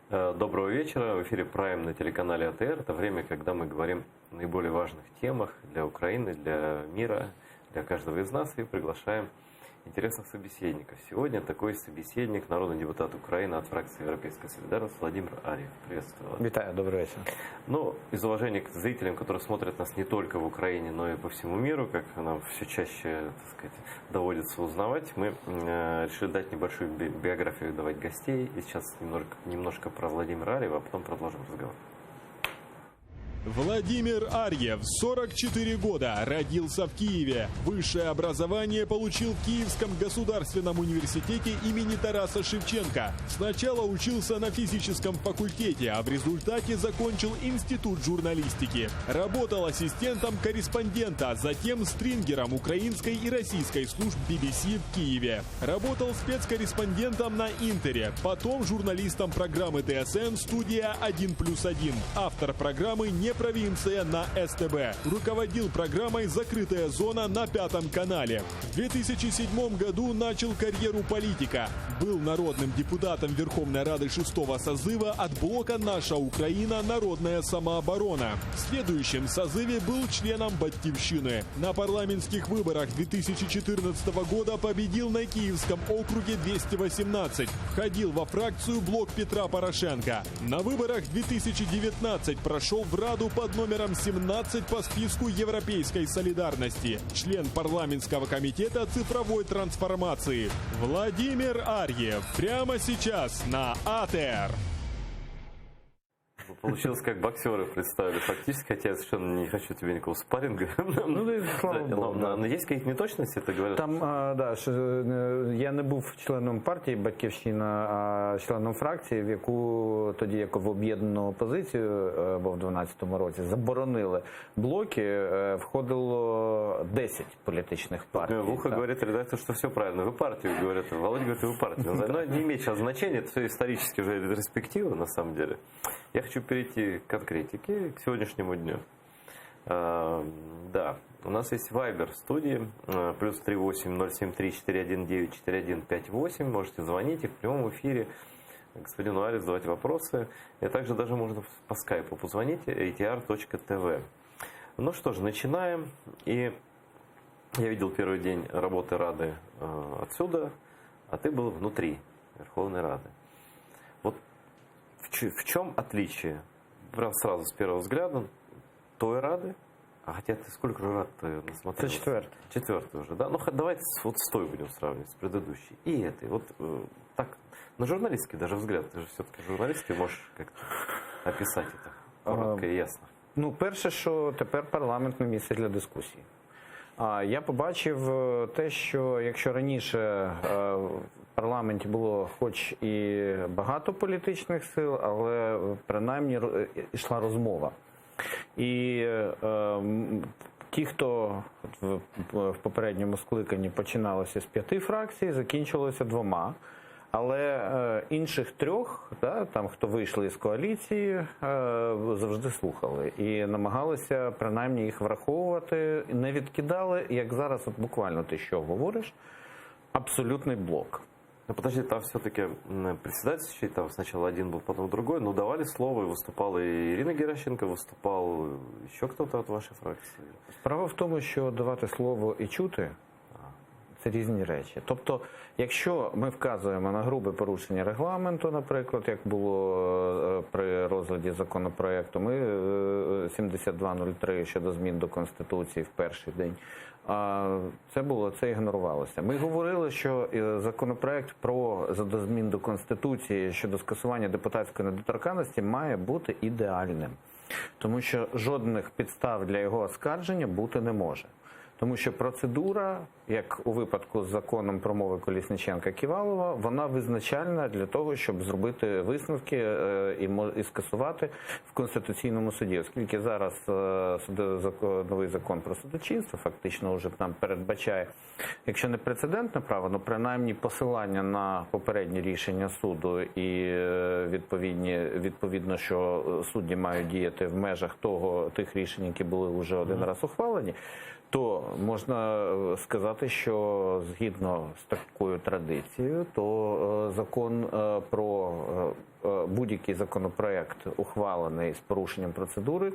Доброго вечера. В эфире Прайм на телеканале АТР. Это время, когда мы говорим о наиболее важных темах для Украины, для мира, для каждого из нас и приглашаем интересных собеседников. Сегодня такой собеседник, народный депутат Украины от фракции Европейская солидарность Владимир Арьев. Приветствую вас. Витаю, добрый вечер. Ну, из уважения к зрителям, которые смотрят нас не только в Украине, но и по всему миру, как нам все чаще, так сказать, доводится узнавать, мы решили дать небольшую биографию, давать гостей. И сейчас немножко про Владимира Арьева, а потом продолжим разговор. Владимир Арьев, 44 года, родился в Киеве. Высшее образование получил в Киевском государственном университете имени Тараса Шевченко. Сначала учился на физическом факультете, а в результате закончил институт журналистики. Работал ассистентом корреспондента, затем стрингером украинской и российской служб BBC в Киеве. Работал спецкорреспондентом на Интере, потом журналистом программы ТСН «Студия 1+1». Автор программы «Не провинция» на СТБ. Руководил программой «Закрытая зона» на Пятом канале. В 2007 году начал карьеру политика. Был народным депутатом Верховной Рады 6-го созыва от блока «Наша Украина. Народная самооборона». В следующем созыве был членом «Батьківщины». На парламентских выборах 2014 года победил на Киевском округе 218. Входил во фракцию «Блок Петра Порошенко». На выборах 2019 прошел в Раду под номером 17 по списку Европейской солидарности. Член парламентского комитета цифровой трансформации. Владимир Арьев. Прямо сейчас на АТР. Получилось, как боксеры представили фактически, хотя я совершенно не хочу тебе никакого спарринга. Но есть какие-то неточности, ты говоришь? Там, да, я не був членом партії «Батьківщина», а членом фракції, в яку тоді, як в об'єднану опозицію, бо в 2012 році заборонили блоки, входило 10 політичних партій. В ухо говорит редактор, что все правильно. Вы партию, говорят. Володя говорит, вы партию. Но не имеет сейчас значения, это все исторически уже ретроспектива, на самом деле. Я хочу перейти к конкретике, к сегодняшнему дню. Да, у нас есть Viber в студии, плюс 38073-419-4158. Можете звонить и в прямом эфире господину Арьеву задавать вопросы. И также даже можно по скайпу позвонить atr.tv. Ну что ж, начинаем. И я видел первый день работы Рады отсюда, а ты был внутри Верховной Рады. Вот в чем отличие, прям сразу с первого взгляда, той Рады, а хотя ты сколько же Рад ты насмотрел? Это четвертый. Четвертый уже, да? Ну, давайте вот с той будем сравнивать, с предыдущей. И этой. Вот так, на журналистский даже взгляд, ты же все-таки журналистский, можешь как-то описать это коротко и ясно. Ну, перше, що тепер парламент не місце для дискусії. Я побачив те, що якщо раніше в парламенті було хоч і багато політичних сил, але принаймні йшла розмова. І ті, хто в попередньому скликанні починалося з 5 фракцій, закінчилося 2. Але інших 3, да, там, хто вийшли із коаліції, завжди слухали і намагалися принаймні їх враховувати, не відкидали, як зараз от буквально ти що говориш, абсолютний блок. Ну, подожди, там все-таки председательствующий, там сначала один был, потом другой, но давали слово, и выступала и Ирина Геращенко, выступал еще кто-то от вашей фракції. Справа в тому, що давати слово і чути – це різні речі. Тобто, якщо ми вказуємо на грубе порушення регламенту, наприклад, як було при розгляді законопроекту, ми 7203 щодо змін до Конституції в перший день, це ігнорувалося. Ми говорили, що законопроект про змін до Конституції щодо скасування депутатської недоторканності має бути ідеальним. Тому що жодних підстав для його оскарження бути не може. Тому що процедура, як у випадку з законом про мови Колесніченка-Ківалова, вона визначальна для того, щоб зробити висновки і скасувати в Конституційному суді. Оскільки зараз новий закон про судочинство фактично вже нам передбачає, якщо не прецедентне право, то принаймні посилання на попередні рішення суду і відповідно, що судді мають діяти в межах тих рішень, які були вже один раз ухвалені, то можна сказати, що згідно з такою традицією, то закон про будь-який законопроект, ухвалений з порушенням процедури,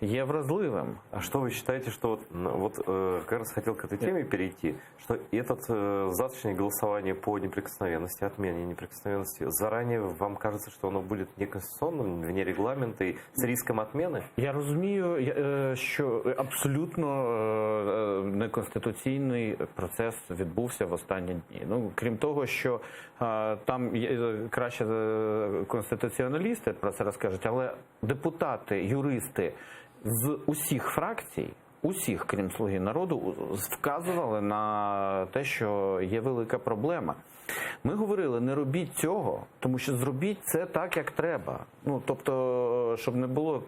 є вразливим. А что вы считаете, что как раз хотел к этой теме перейти, что этот завтрашнее голосование по неприкосновенности, отмене неприкосновенности, заранее вам кажется, что оно будет неконституционным, вне регламента и с риском отмены? Я розумію, що абсолютно неконституційний процес відбувся в останні дні. Ну, крім того, що там краще конституціоналісти про це розкажуть, але депутати, юристи з усіх фракцій, усіх, крім «Слуги народу», вказували на те, що є велика проблема. Ми говорили, не робіть цього, тому що зробіть це так, як треба. Ну, тобто, щоб не було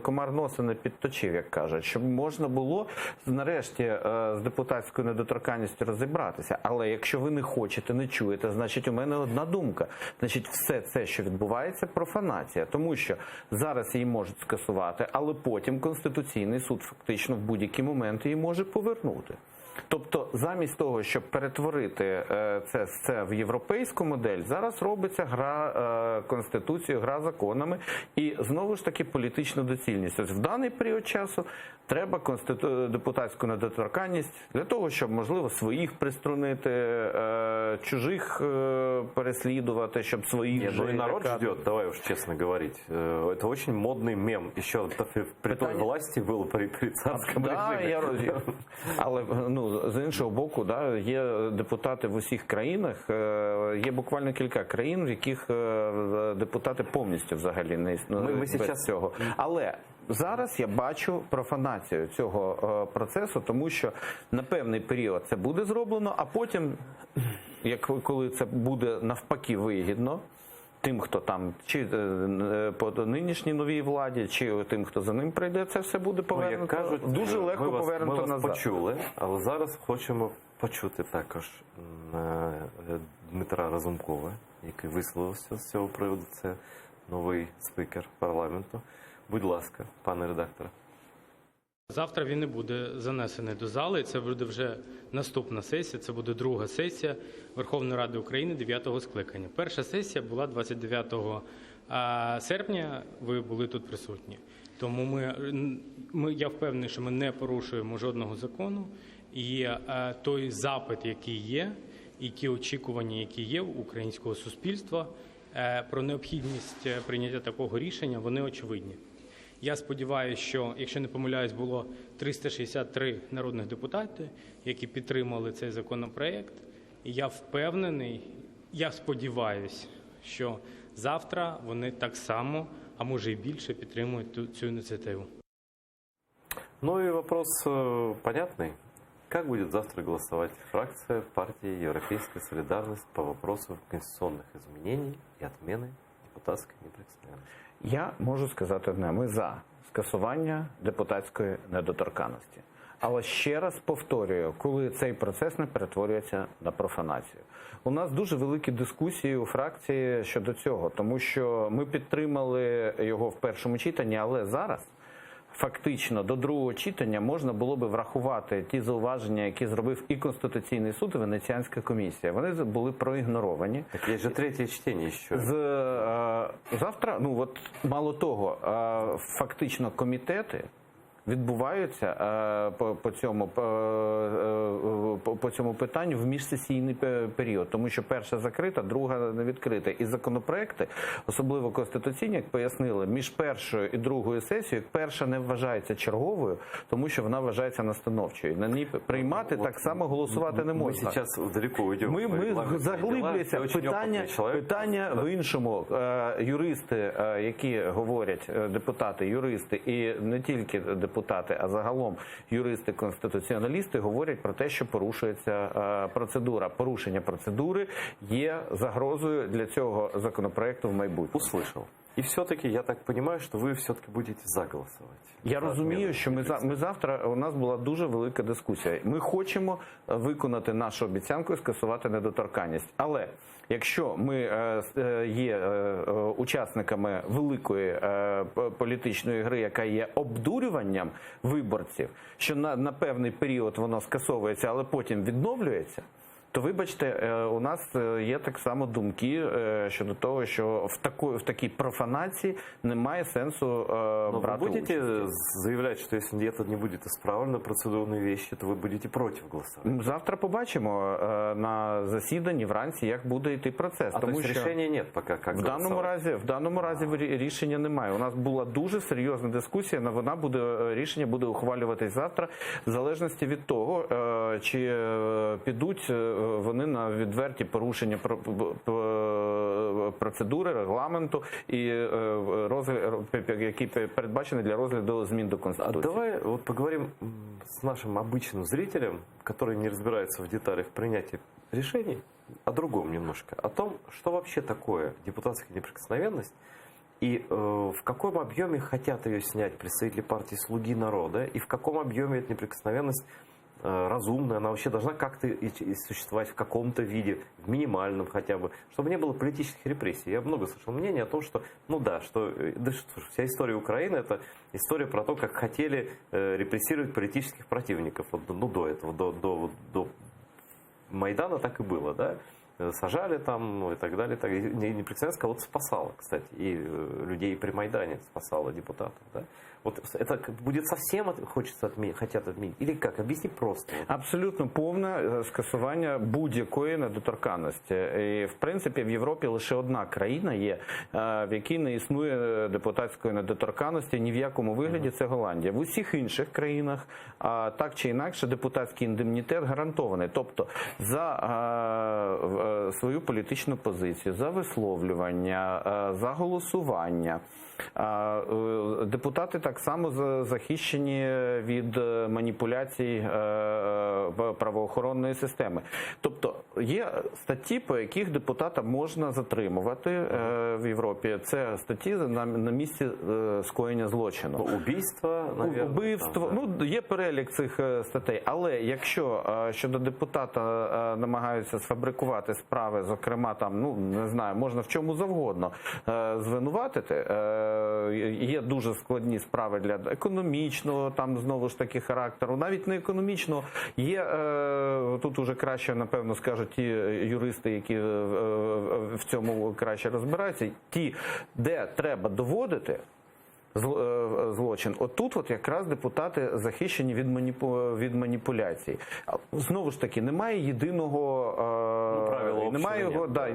комар носа не підточив, як кажуть, щоб можна було нарешті з депутатською недоторканністю розібратися. Але якщо ви не хочете, не чуєте, значить у мене одна думка. Значить, все це, що відбувається, профанація. Тому що зараз її можуть скасувати, але потім Конституційний суд фактично в будь-який момент її може повернути. Тобто, замість того, щоб перетворити це в європейську модель, зараз робиться гра Конституцією, гра законами і, знову ж таки, політична доцільність. Ось в даний період часу треба депутатську недоторканність для того, щоб, можливо, своїх приструнити, чужих переслідувати, щоб своїх Нет, же... ну и народ ждет, давай уж честно говорить. Это очень модный мем. Еще при той власти был, при царском режиме. Я розумію. Але, з іншого боку, є депутати в усіх країнах, є буквально кілька країн, в яких депутати повністю взагалі не існують без цього. Але зараз я бачу профанацію цього процесу, тому що на певний період це буде зроблено, а потім, коли це буде навпаки вигідно, тим, хто там, чи по нинішній новій владі, чи тим, хто за ним прийде, це все буде повернуто. Як кажуть, дуже легко повернуто назад. Ми вас почули, але зараз хочемо почути також Дмитра Разумкова, який висловився з цього приводу. Це новий спікер парламенту. Будь ласка, пане редакторе. Завтра він не буде занесений до зали, це буде вже наступна сесія, це буде друга сесія Верховної Ради України 9-го скликання. Перша сесія була 29 серпня, ви були тут присутні. Тому я впевнений, що ми не порушуємо жодного закону, і той запит, який є, і ті очікування, які є у українського суспільства про необхідність прийняття такого рішення, вони очевидні. Я сподіваюся, що, якщо не помиляюсь, було 363 народних депутати, які підтримали цей законопроект. І я впевнений, я сподіваюся, що завтра вони так само, а може і більше, підтримують цю ініціативу. Ну и вопрос понятный. Как будет завтра голосовать фракция партии «Европейская солидарность» по вопросу конституционных изменений и отмены депутатской неприкосновенности? Я можу сказати одне, ми за скасування депутатської недоторканності. Але ще раз повторюю, коли цей процес не перетворюється на профанацію. У нас дуже великі дискусії у фракції щодо цього, тому що ми підтримали його в першому читанні, але зараз фактично до другого читання можна було би врахувати ті зауваження, які зробив і Конституційний суд, і Венеціанська комісія. Вони були проігноровані. Так є ж третє читання ще. Завтра, мало того, фактично комітети відбуваються по цьому питанню в міжсесійний період, тому що перша закрита, друга не відкрита. І законопроекти, особливо конституційні, як пояснили, між першою і другою сесією, перша не вважається черговою, тому що вона вважається настановчою. На ній приймати так само голосувати не можна. Ми зараз далеко уйдемо. Ми заглиблюємося. Питання в іншому. Юристи, які говорять, депутати, юристи, і не тільки депутати, а загалом юристи-конституціоналісти говорять про те, що порушується процедура. Порушення процедури є загрозою для цього законопроекту в майбутньому. Услышав. И все-таки, я так понимаю, что вы все-таки будете заголосовать. Я розумію, що ми завтра, у нас була дуже велика дискусія. Ми хочемо виконати нашу обіцянку і скасувати недоторканність. Але якщо ми є учасниками великої політичної гри, яка є обдурюванням виборців, що на певний період воно скасовується, але потім відновлюється, то, вибачте, у нас є так само думки щодо того, що в такій профанації немає сенсу брати вы будете участь. заявлять, что если где-то не будет исправлено процедурные вещи, то вы будете против голосования? Завтра побачимо на засіданні вранці, як буде йти процес. То есть решения нет пока, как в даному разі рішення немає. У нас була дуже серйозна дискусія, рішення буде ухвалюватись завтра, в залежності від того, чи підуть вони на відверті порушення процедури, регламенту і які передбачені для розгляду змін до Конституції. Давай вот поговорим с нашим обычным зрителем, который не разбирается в деталях принятия решений, о другом немножко, о том, что вообще такое депутатская неприкосновенность и в каком объеме хотят ее снять представители партии «Слуги народа» и в каком объеме эта неприкосновенность разумная, она вообще должна как-то и существовать в каком-то виде, в минимальном хотя бы, чтобы не было политических репрессий. Я много слышал мнение о том, что, что вся история Украины – это история про то, как хотели репрессировать политических противников. До этого, до Майдана так и было, да? Сажали там, и так далее. И неприкосновенность кого-то спасала, кстати, и людей при Майдане спасала депутатов, да? Вот это будет совсем хотят отменить? Или как? Объясни просто. Абсолютно повне скасування будь-якої недоторканності. І, в принципі, в Європі лише одна країна є, в якій не існує депутатської недоторканності ні в якому вигляді, це Голландія. В усіх інших країнах так чи інакше депутатський індемнітет гарантований. Тобто за свою політичну позицію, за висловлювання, за голосування. Депутати так само захищені від маніпуляцій правоохоронної системи. Тобто є статті, по яких депутата можна затримувати в Європі. Це статті на місці скоєння злочину. Убивство, навірно. Убивство, є перелік цих статей. Але якщо щодо депутата намагаються сфабрикувати справи, зокрема, не знаю, можна в чому завгодно звинуватити, є дуже складні справи для економічного, знову ж таки, характеру, навіть не економічного. Є, тут уже краще, напевно, скажуть ті юристи, які в цьому краще розбираються, ті, де треба доводити злочин. Отут якраз депутати захищені від маніпуляцій. Знову ж таки, немає єдиного правила.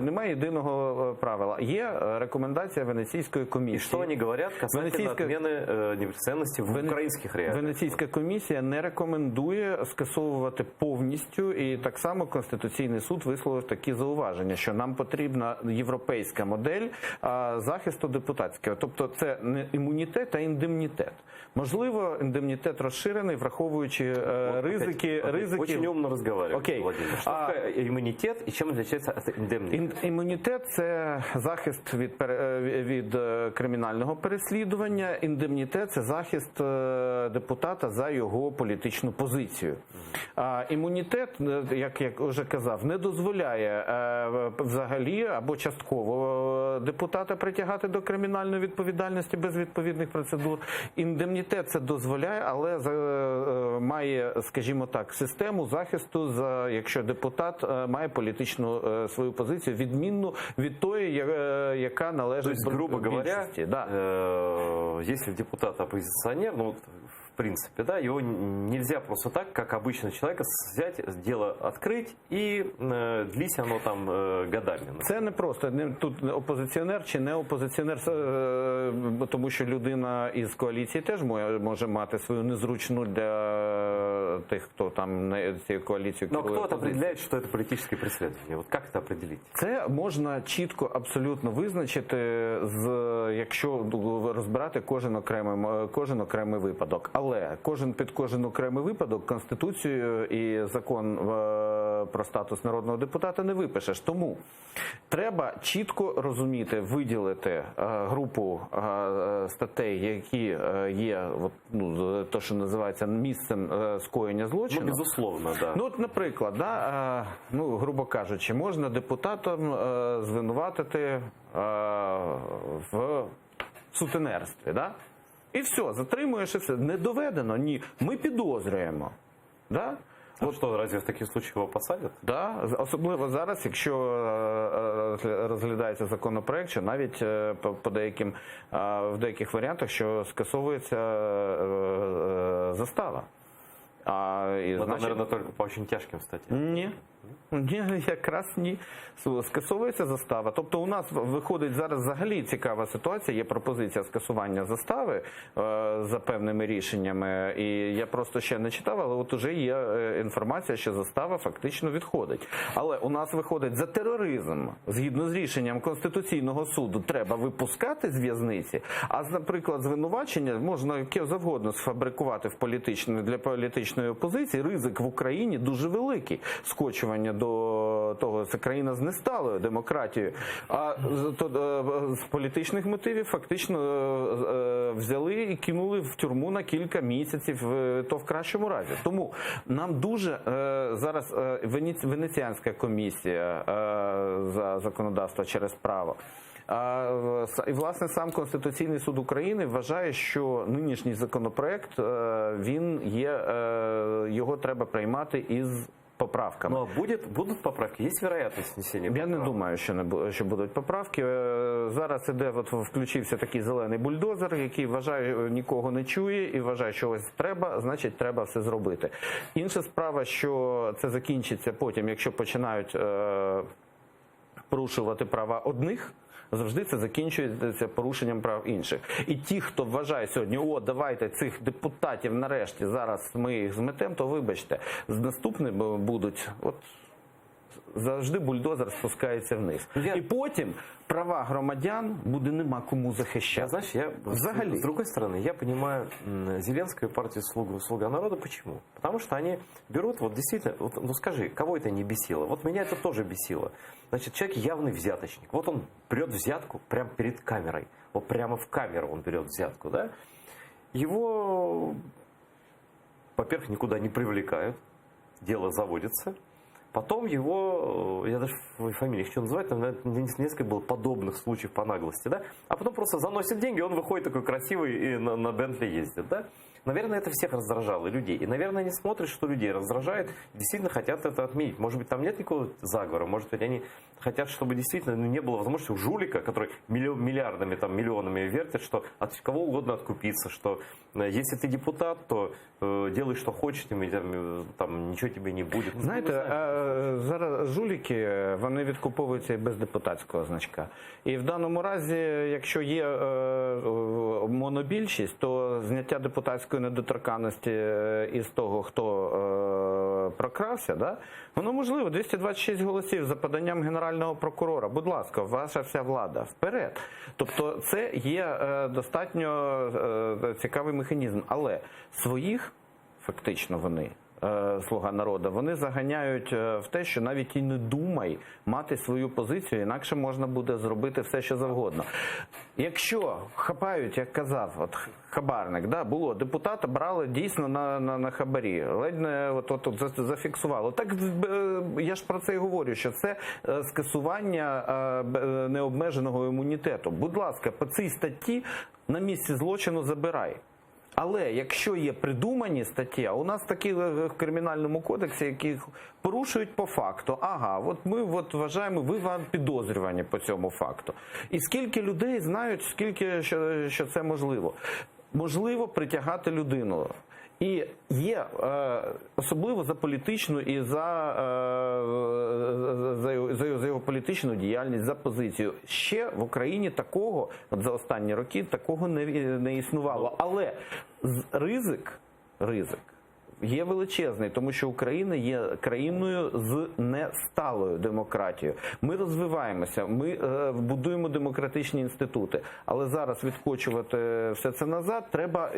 Немає єдиного правила. Є рекомендація Венеційської комісії. І що вони говорять касательно відміни неприкосновенності в українських реаліях? Венеційська комісія не рекомендує скасовувати повністю, і так само Конституційний суд висловив такі зауваження, що нам потрібна європейська модель захисту депутатського. Тобто це не імунітет, а індемнітет. Можливо, індемнітет розширений, враховуючи ризики. Очень умно розмовляєте, Окей. Владимир. Що таке імунітет і чим відрізняється індемнітет? Імунітет – це захист від кримінального переслідування. Індемнітет – це захист депутата за його політичну позицію. Імунітет, як вже казав, не дозволяє взагалі або частково депутата притягати до кримінальної відповідальності без відповідних процедур. Індемнітет це дозволяє, але має, скажімо так, систему захисту, якщо депутат має політичну свою позицію, відмінну від тої, яка належить більшості. Грубо говоря, если депутат оппозиционер, в принципе, да, его нельзя просто так, как обычного человека, взять, дело открыть и длись оно там годами. Це не просто, тут опозиціонер чи не опозиціонер, тому що людина із коаліції теж може мати свою незручну для тих, хто там цією коаліцією керує. Но кто определяет, что это политическое преследование? Вот как это определить? Це можна чітко, абсолютно визначити, якщо розбирати кожен окремий випадок. Але але під кожен окремий випадок Конституцію і закон про статус народного депутата не випишеш. Тому треба чітко розуміти, виділити групу статей, які є, то, що називається місцем скоєння злочину. Ну, безусловно, да. Ну, от, наприклад, грубо кажучи, можна депутатам звинуватити в сутенерстві, да? І все, затримуєш і все. Не доведено, ні. Ми підозрюємо. Да? А что, разве в таких случаях его посадят? Да, особливо зараз, якщо розглядається законопроект, що навіть в деяких варіантах, що скасовується застава. Это, наверное, только по очень тяжким статьям. Ні, якраз ні. Скасовується застава. Тобто у нас виходить зараз взагалі цікава ситуація, є пропозиція скасування застави за певними рішеннями, і я просто ще не читав, але от уже є інформація, що застава фактично відходить. Але у нас виходить за тероризм, згідно з рішенням Конституційного суду, треба випускати з в'язниці, а, наприклад, звинувачення можна яке завгодно сфабрикувати для політичної опозиції. Ризик в Україні дуже великий. Скочування до того, це країна з несталою демократією. А з політичних мотивів фактично взяли і кинули в тюрму на кілька місяців, то в кращому разі. Тому нам дуже зараз Венеціанська комісія за законодавство через право, і, власне, сам Конституційний суд України вважає, що нинішній законопроект, його треба приймати із поправками. Ну, а будут поправки? Есть вероятность внесения поправок? Я не думаю, що будуть поправки. Зараз включився такий зелений бульдозер, який вважає, нікого не чує і вважає, що ось треба, значить треба все зробити. Інша справа, що це закінчиться потім, якщо починають порушувати права одних, завжди це закінчується порушенням прав інших. І ті, хто вважає сьогодні, давайте цих депутатів нарешті, зараз ми їх зметемо, то вибачте, наступними будуть, завжди бульдозер спускається вниз. І потім права громадян буде нема кому захищати. С другой стороны, я понимаю Зеленскую партию «Слуга народа». Почему? Потому что они берут, действительно, скажи, кого это не бесило? Вот меня это тоже бесило. Значит, человек явный взяточник. Вот он берет взятку прямо перед камерой. Вот прямо в камеру он берет взятку, да? Его, во-первых, никуда не привлекают. Дело заводится. Потом его, я даже фамилию хочу называть, там несколько было подобных случаев по наглости, да? А потом просто заносит деньги, он выходит такой красивый и на Бентли ездит, да? Наверное, это всех раздражало, людей. И, наверное, они смотрят, что людей раздражает, действительно хотят это отменить. Может быть, там нет никакого заговора, может быть, они хотят, чтобы действительно не было возможности у жулика, который миллиардами, миллионами вертит, что от кого угодно откупиться, что если ты депутат, то делай, что хочешь, там нічого тобі не буде. Знаєте, зараз жуліки, вони відкуповуються і без депутатського значка. І в даному разі, якщо є монобільшість, то зняття депутатської недоторканності із того, хто прокрався, да? Воно можливо. 226 голосів за поданням Генерального прокурора. Будь ласка, ваша вся влада, вперед. Тобто це є достатньо цікавий механізм. Але своїх, фактично вони, «Слуга народу», вони заганяють в те, що навіть і не думай мати свою позицію, інакше можна буде зробити все, що завгодно. Якщо хапають, як казав хабарник, да, було, депутата брали дійсно на хабарі, ледь не зафіксувало. Так я ж про це і говорю, що це скасування необмеженого імунітету. Будь ласка, по цій статті на місці злочину забирай. Але якщо є придумані статті, а у нас такі в Кримінальному кодексі, які порушують по факту, ми вважаємо, ви вам підозрювані по цьому факту. І скільки людей знають, що це можливо? Можливо притягати людину. І є, особливо за політичну і за його політичну діяльність, за позицію. Ще в Україні такого, за останні роки, такого не існувало. Але ризик є величезний, тому що Україна є країною з несталою демократією. Ми розвиваємося, ми будуємо демократичні інститути, але зараз відкочувати все це назад треба,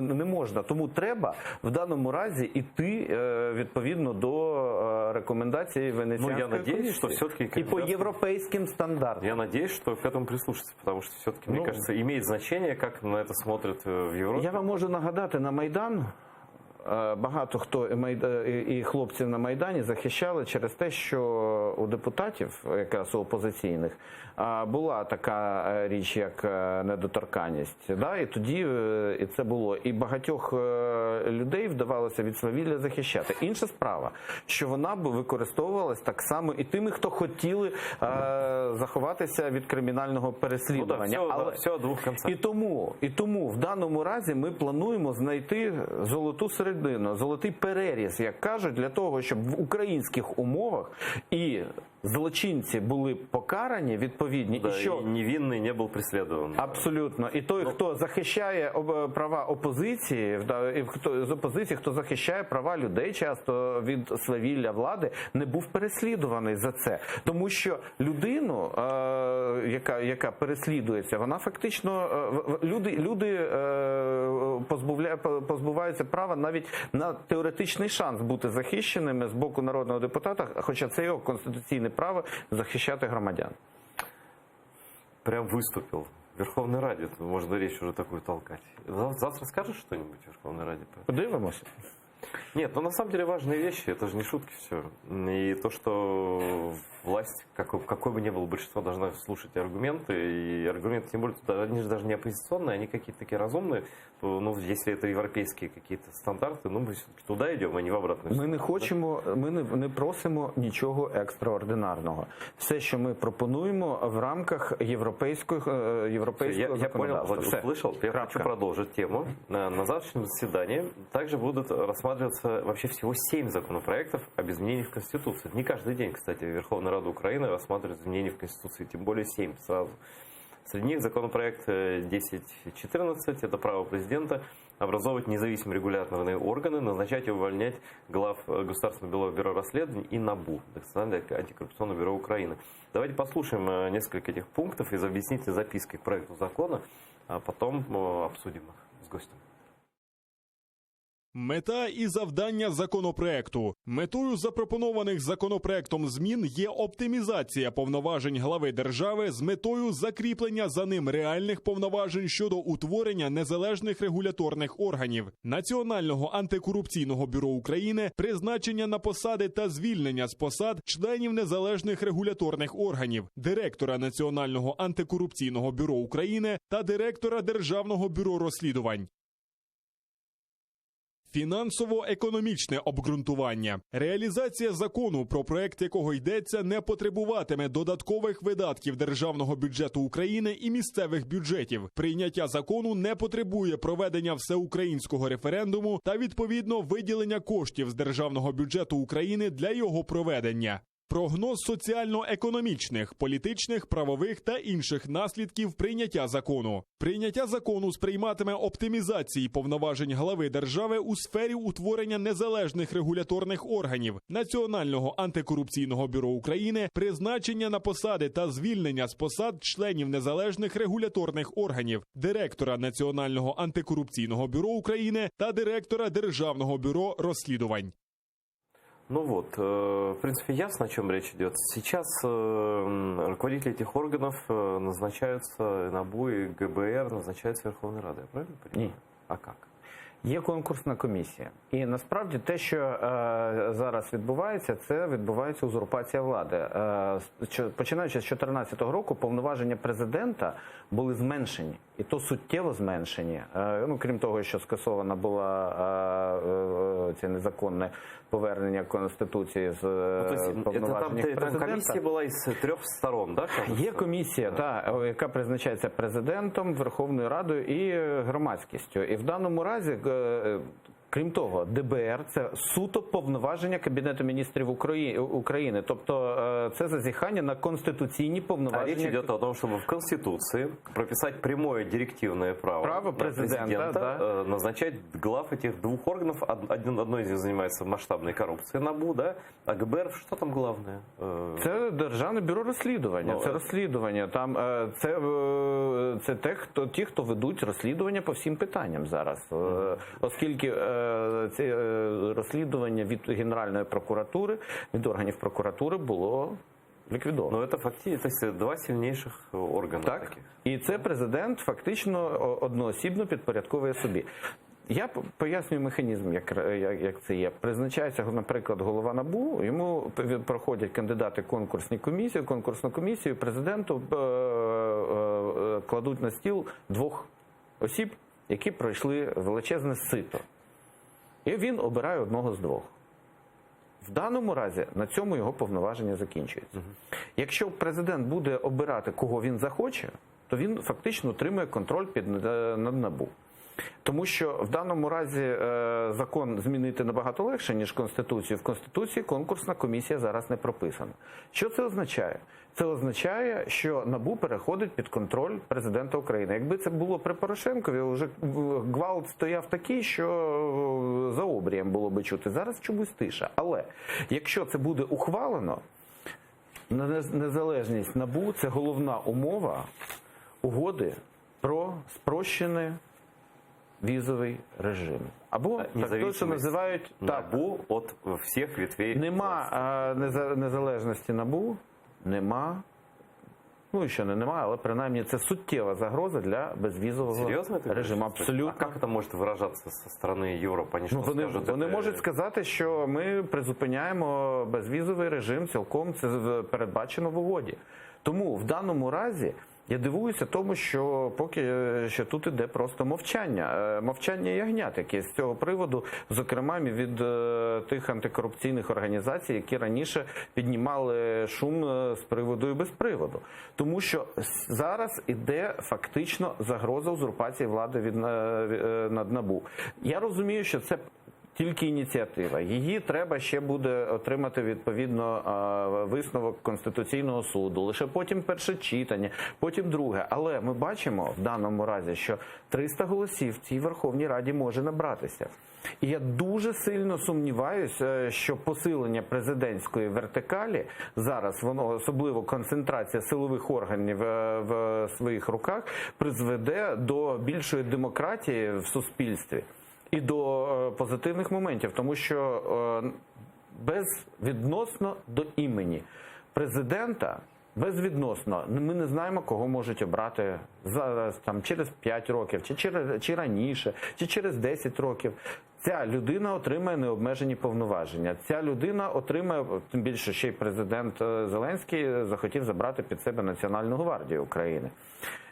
не можна. Тому треба в даному разі йти відповідно до рекомендацій Венеціанської комісії. І по європейським стандартам. Я надеюсь, что к этому прислушаться, потому что все-таки, мне кажется, имеет значение, как на это смотрят в Европе. Я вам можу нагадати, на Майдан багато хто і хлопців на Майдані захищали через те, що у депутатів, якраз у опозиційних, була така річ, як недоторканність. Да? І тоді і це було. І багатьох людей вдавалося від свавілля захищати. Інша справа, що вона б використовувалась так само і тими, хто хотіли заховатися від кримінального переслідування. Ну, да, все о двох концах. І тому в даному разі ми плануємо знайти золоту середину, золотий переріз, як кажуть, для того, щоб в українських умовах і злочинці були покарані відповідні, да, і що невинний не був переслідуваний. Абсолютно. І той, хто захищає права опозиції, і хто з опозиції, хто захищає права людей, часто від свавілля влади, не був переслідуваний за це. Тому що людину, яка переслідується, вона фактично, люди позбуваються права навіть на теоретичний шанс бути захищеними з боку народного депутата, хоча це його конституційне право захищати громадян. Прям выступил в Верховной Раде. Можно речь уже такую толкать. Завтра скажешь что-нибудь в Верховной Раде? Подивимося. Нет, ну на самом деле важные вещи, это же не шутки все. И то, что власть, какой бы ни было большинство, должна слушать аргументы, и аргументы, тем более, они же даже не оппозиционные, они какие-то такие разумные, ну, если это европейские какие-то стандарты, ну, мы все-таки туда идем, а не в обратную сторону. Ми не хочемо, ми не просимо нічого екстраординарного. Все, що ми пропонуємо в рамках європейського законодавства. Я понял, услышал. Я хочу продолжить тему. На завтрашнем заседании также будут рассматриваться вообще всего 7 законопроектов об изменениях в Конституции. Не каждый день, кстати, Верховная Рада Украины рассматривает изменения в Конституции, тем более 7 сразу. Среди них законопроект 1014, это право президента образовывать независимые регуляторные органы, назначать и увольнять глав Государственного бюро расследований и НАБУ, Национальное антикоррупционное бюро Украины. Давайте послушаем несколько этих пунктов из объяснительной записки к проекту закона, а потом обсудим их с гостем. Мета і завдання законопроекту. Метою запропонованих законопроектом змін є оптимізація повноважень глави держави з метою закріплення за ним реальних повноважень щодо утворення незалежних регуляторних органів, Національного антикорупційного бюро України, призначення на посади та звільнення з посад членів незалежних регуляторних органів, директора Національного антикорупційного бюро України та директора Державного бюро розслідувань. Фінансово-економічне обґрунтування. Реалізація закону, про проект якого йдеться, не потребуватиме додаткових видатків Державного бюджету України і місцевих бюджетів. Прийняття закону не потребує проведення всеукраїнського референдуму та, відповідно, виділення коштів з Державного бюджету України для його проведення. Прогноз соціально-економічних, політичних, правових та інших наслідків прийняття закону. Прийняття закону сприйматиме оптимізації повноважень глави держави у сфері утворення незалежних регуляторних органів, Національного антикорупційного бюро України, призначення на посади та звільнення з посад членів незалежних регуляторних органів, директора Національного антикорупційного бюро України та директора Державного бюро розслідувань. Ну вот, в принципе, ясно, о чем речь идет. Сейчас руководители этих органов назначаются, НАБУ и ГБР назначаются Верховной Радой, правильно понимаю? Ні. А как? Є конкурсна комісія. І насправді те, що зараз відбувається, це відбувається узурпація влади. Починаючи з 2014 року, повноваження президента були зменшені. І то суттєво зменшені. Ну, крім того, що скасована була це незаконне повернення Конституції з повноважень президента. Комісія була із 3 сторон, так? Є комісія, яка призначається президентом, Верховною Радою і громадськістю. І в даному разі Крім того, ДБР – це суто повноваження Кабінету міністрів України. Тобто це зазіхання на конституційні А повноваження. речь идет о том, чтобы в Конституции прописать прямое директивное право президента, назначать глав этих двух органов. Одно из них занимается масштабной коррупцией НАБУ, да? А ГБР, что там главное? Це Державне бюро розслідування. Ну, Це розслідування. Там це ті, хто ведуть розслідування по всім питанням зараз. Оскільки це розслідування від Генеральної прокуратури, від органів прокуратури було ліквідовано. Ну, это фактически два сильнейших органа. Так, таких. і це президент фактично одноосібно підпорядковує собі. Я пояснюю механізм, як це є. Призначається, наприклад, голова НАБУ, йому проходять кандидати конкурсну комісію, президенту кладуть на стіл двох осіб, які пройшли величезне сито. І він обирає одного з двох. В даному разі на цьому його повноваження закінчується. Якщо президент буде обирати, кого він захоче, то він фактично отримує контроль над НАБУ. Тому що в даному разі закон змінити набагато легше, ніж Конституцію. В Конституції конкурсна комісія зараз не прописана. Що це означає? Це означає, що НАБУ переходить під контроль президента України. Якби це було при Порошенкові, вже гвалт стояв такий, що за обрієм було би чути. Зараз чомусь тиша. Але якщо це буде ухвалено, незалежність НАБУ – це головна умова угоди про спрощений візовий режим. Або так то, що називають НАБУ від всіх ветвей. Нема незалежності НАБУ, нема, ну і ще не немає, але принаймні це суттєва загроза для безвізового режиму. Абсолютно. А як це може виражатися зі сторони Європи? Вони можуть сказати, що ми призупиняємо безвізовий режим цілком, це передбачено в угоді. Тому в даному разі я дивуюся тому, що поки що тут іде просто мовчання. Мовчання ягнят, яке з цього приводу, зокрема від тих антикорупційних організацій, які раніше піднімали шум з приводу і без приводу. Тому що зараз іде фактично загроза узурпації влади над НАБУ. Я розумію, що це тільки ініціатива. Її треба ще буде отримати відповідно висновок Конституційного суду. Лише потім перше читання, потім друге. Але ми бачимо в даному разі, що 300 голосів в цій Верховній Раді може набратися. І я дуже сильно сумніваюся, що посилення президентської вертикалі зараз, воно особливо концентрація силових органів в своїх руках, призведе до більшої демократії в суспільстві. І до позитивних моментів, тому що безвідносно до імені президента, безвідносно, ми не знаємо, кого можуть обрати зараз, там, через 5 років, чи раніше, чи через 10 років. Ця людина отримає необмежені повноваження. Ця людина отримає, тим більше ще й президент Зеленський захотів забрати під себе Національну гвардію України.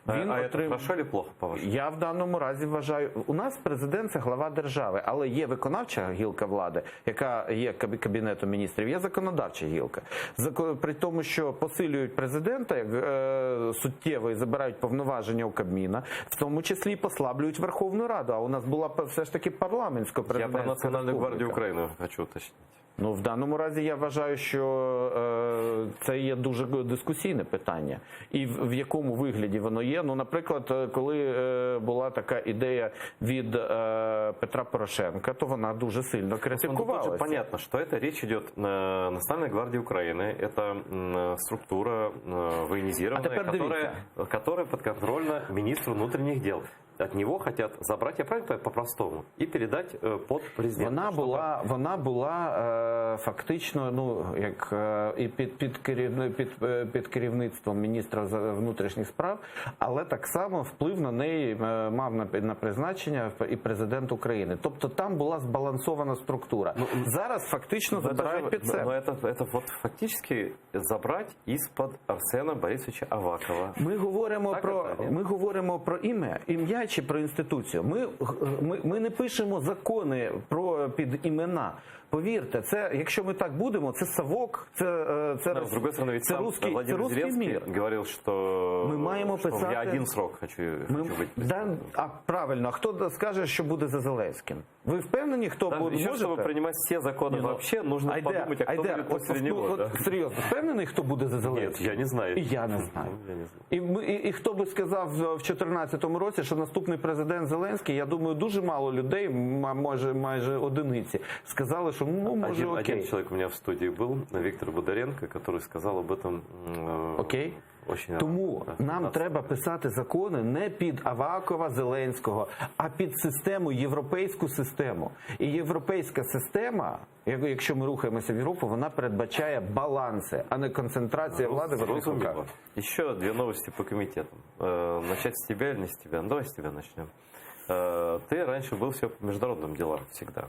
Це хорошо чи плохо, по-вашому? Я в даному разі вважаю, у нас президент – це глава держави, але є виконавча гілка влади, яка є Кабінетом міністрів, є законодавча гілка. При тому, що посилюють президента як суттєво і забирають повноваження у Кабміна, в тому числі і послаблюють Верховну Раду, а у нас була все ж таки парламентсько-президентська Я про Національну гвардію України хочу уточнити. Ну, в даному разі я вважаю, що це є дуже дискусійне питання. І в якому вигляді воно є. Ну, наприклад, коли була така ідея від Петра Порошенка, то вона дуже сильно критикувалася. Тут понятно, что это речь идет на Национальной гвардии Украины. Это структура военизированная, которая подконтрольна министру внутренних дел. От него хотят забрать, я правильно по-простому, і передати под президента. Вона була фактично, ну, як і під керівництвом міністра внутрішніх справ, але так само вплив на неї мав на призначення і президент України. Тобто там була збалансована структура. Зараз фактично забирають під себе. Но это вот фактически забрать из-под Арсена Борисовича Авакова. Ми говоримо про ім'я чи про інституцію. Ми не пишемо закони під імена. Повірте, це, якщо ми так будемо, це совок, С другой стороны, ведь сам русский Владимир Зеленский мир. говорил, что, Ми маємо что писати... я один срок хочу быть. Да, а правильно, а хто скаже, що буде за Зеленським? Ви впевнені, хто Даже буде? еще, Можете? чтобы принимать все законы вообще, нужно подумать, а кто будет после него. Да? Серйозно, впевнений, хто буде за Зеленським? Нет, я не знаю. І я не знаю. Я не знаю. І хто би сказав в 2014 році, що наступний президент Зеленський, я думаю, дуже мало людей, майже одиниці, сказали, що ну, може окей. Один человек у меня в студии был, Виктор Бондаренко, который сказал об этом Окей. очень Тому рано. нам треба писати закони не під Авакова, Зеленського, а під систему, європейську систему. І європейська система, якщо ми рухаємося в Європу, вона передбачає баланси, а не концентрація влади в одних руках. Еще две новости по комитетам. Начать с тебя или не с тебя? Ну, давай с тебя начнем. Ты раньше был все по международным делам всегда.